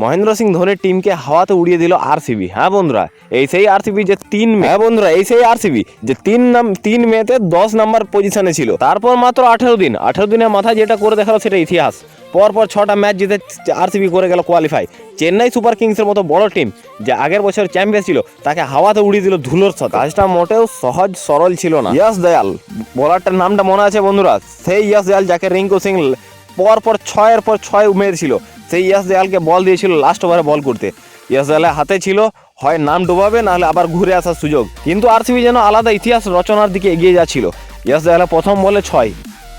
মহেন্দ্র সিং ধোনির টিমকে হাওয়াতে উড়িয়ে দিল আরসিবি। হ্যাঁ বন্ধুরা, এই সেই আরসিবি যে 3 মেতে 10 নাম্বার পজিশনে ছিল। তারপর মাত্র 18 দিনের মাথায় যেটা করে দেখালো সেটা ইতিহাস। পরপর 6টা ম্যাচ জিতে আরসিবি করে গেল কোয়ালিফাই। চেন্নাই সুপার কিংসের মতো বড় টিম যে আগের বছর চ্যাম্পিয়ন ছিল তাকে হাওয়াতে উড়িয়ে দিল ধুলোর সাথে। কাজটা মোটেও সহজ সরল ছিল না। ইয়াশ দয়াল বলারটার নামটা মনে আছে বন্ধুরা? সেই ইয়াশ দয়াল যাকে রিঙ্কু সিং পরপর 6-এর পর 6 মেরেছিল। সেই ইয়াশ দয়ালকে বল দিয়েছিল লাস্ট ওভারে বল করতে। ইয়াশ দয়ালের হাতে ছিল হয় নাম ডুবাবে নাহলে আবার ঘুরে আসার সুযোগ। কিন্তু আরসিবি যেন আলাদা ইতিহাস রচনার দিকে এগিয়ে যাচ্ছিল। ইয়াশ দয়ালের প্রথম বলে 6,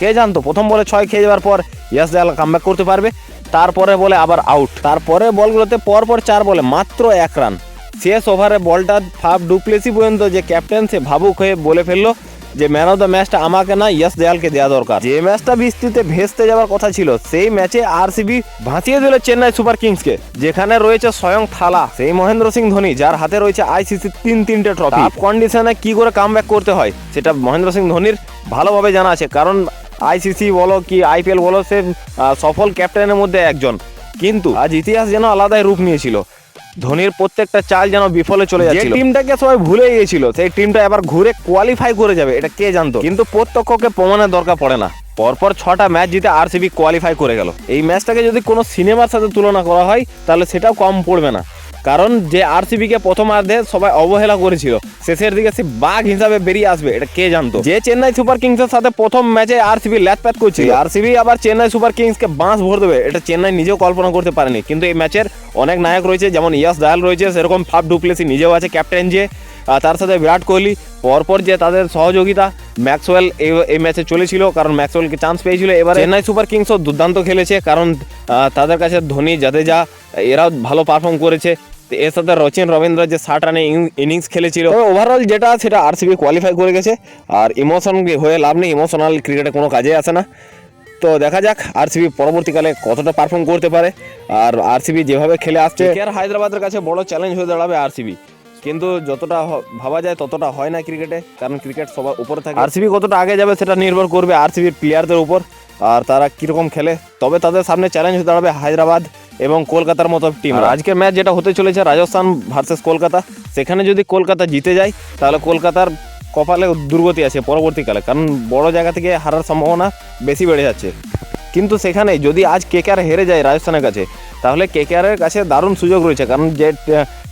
কে জানতো প্রথম বলে 6 খেয়ে যাওয়ার পর ইয়াশ দয়াল কামব্যাক করতে পারবে। তারপরে বলে আবার আউট। তারপরে বলগুলোতে পরপর 4 বলে মাত্র 1 রান। শেষ ওভারে বলটা ফাফ ডুপ্লেসি পর্যন্ত যে ক্যাপ্টেন সে ভাবুক হয়ে বলে ফেললো যে ম্যান অফ দ্য ম্যাচটা আমাকে না ইয়াশ দয়ালকে দেওয়া দরকার। যে ম্যাচটা বৃষ্টিতে ভেস্তে যাওয়ার কথা ছিল সেই ম্যাচে আরসিবি ভাসিয়ে দিল চেন্নাই সুপার কিংসকে, যেখানে রয়েছে স্বয়ং থালা সেই মহেন্দ্র সিং ধোনি, যার হাতে রয়েছে আইসিসি 3টে ট্রফি। টাফ কন্ডিশনে কি করে কামব্যাক করতে হয় সেটা মহেন্দ্র সিং ধোনির ভালোভাবে জানা আছে, কারণ আইসিসি বলো কি আইপিএল বলো সে সফল ক্যাপ্টেনের মধ্যে একজন। কিন্তু আজ ইতিহাস যেন আলাদাই রূপ নিয়েছিল। ধোনির প্রত্যেকটা চাল যেন বিফলে চলে যাচ্ছিল। টিমটাকে সবাই ভুলে গিয়েছিল সেই টিমটা এবার ঘুরে কোয়ালিফাই করে যাবে, এটা কে জানতো? কিন্তু প্রত্যক্ষকে প্রমাণের দরকার পড়ে না। পরপর 6টা ম্যাচ জিতে আরসিবি কোয়ালিফাই করে গেল। এই ম্যাচটাকে যদি কোনো সিনেমার সাথে তুলনা করা হয় তাহলে সেটাও কম পড়বে না, কারণ যে আরসিবিকে প্রথমার্ধে সবাই অবহেলা করেছিল শেষের দিকে সে বাঘ হিসাবে বেরিয়ে আসবে, এটা কে জানতো? যে চেন্নাই সুপার কিংসের সাথে প্রথম ম্যাচে আরসিবি ল্যাথপ্যাথ করছিল, আরসিবি আবার চেন্নাই সুপার কিংসকে বাঁশ ভরে দেবে এটা চেন্নাই নিজেও কল্পনা করতে পারেনি। কিন্তু এই ম্যাচের অনেক নায়ক রয়েছে, যেমন ইয়াশ দয়াল রয়েছে, সেরকম ফাফ ডুপ্লেসি নিজেও আছে ক্যাপ্টেন, যে তার সাথে বিরাট কোহলি। পরপর যে তাদের সহযোগিতা ম্যাক্সওয়েল এই ম্যাচে চলেছিল, কারণ ম্যাক্সওয়েলকে চান্স পেয়েছিল। এবারে চেন্নাই সুপার কিংসও দুর্দান্ত খেলেছে, কারণ তাদের কাছে ধোনি জাদেজা এরাও ভালো পারফর্ম করেছে। এর সাথে রচিন রবীন্দ্র যে 60 রানে ইনিংস খেলেছিল। ওভারঅল যেটা সেটা আরসিবি কোয়ালিফাই করে গেছে। আর ইমোশন হয়ে লাভ নেই, ইমোশনাল ক্রিকেটে কোনো কাজে আসে না। তো দেখা যাক আরসিবি পরবর্তীকালে কতটা পারফর্ম করতে পারে। আর আরসিবি যেভাবে খেলে আসছে, কেকেআর হায়দ্রাবাদের কাছে বড় চ্যালেঞ্জ হয়ে দাঁড়াবে আরসিবি। কিন্তু যতটা ভাবা যায় ততটা হয় না ক্রিকেটে, কারণ ক্রিকেট সবার উপরে থাকে। আরসিবি কতটা আগে যাবে সেটা নির্ভর করবে আরসিবির প্লেয়ারদের উপর আর তারা কীরকম খেলে। তবে তাদের সামনে চ্যালেঞ্জ হয়ে দাঁড়াবে হায়দ্রাবাদ এবং কলকাতার মতো টিম। আজকের ম্যাচ যেটা হতে চলেছে রাজস্থান ভার্সেস কলকাতা, সেখানে যদি কলকাতা জিতে যায় তাহলে কলকাতার কপালে দুর্গতি আছে পরবর্তীকালে, কারণ বড় জায়গা থেকে হারার সম্ভাবনা বেশি বেড়ে যাচ্ছে। কিন্তু সেখানে যদি আজ কেকেআর হেরে যায় রাজস্থানের কাছে, তাহলে কেকেআরের কাছে দারুণ সুযোগ রয়েছে, কারণ যে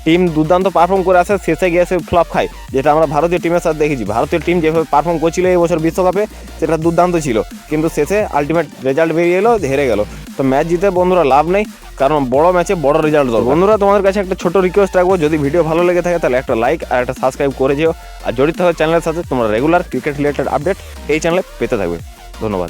টিম দুর্দান্ত পারফর্ম করে আসে শেষে গিয়ে সে ফ্লপ খায়, যেটা আমরা ভারতীয় টিমের সাথে দেখেছি। ভারতীয় টিম যেভাবে পারফর্ম করছিল এই বছর বিশ্বকাপে সেটা দুর্দান্ত ছিল, কিন্তু শেষে আলটিমেট রেজাল্ট বেরিয়ে এলো, হেরে গেল। তো ম্যাচ জিতে বন্ধুরা লাভ নেই, কারণ বড় ম্যাচে বড় রেজাল্ট দরকার। বন্ধুরা তোমাদের কাছে একটা ছোট রিকোয়েস্ট রাখবো, যদি ভিডিও ভালো লেগে থাকে তাহলে একটা লাইক আর একটা সাবস্ক্রাইব করে যেও। আর জড়িত থাকবে চ্যানেলের সাথে তোমরা রেগুলার ক্রিকেট রিলেটেড আপডেট এই চ্যানেলে পেতে থাকবে। ধন্যবাদ।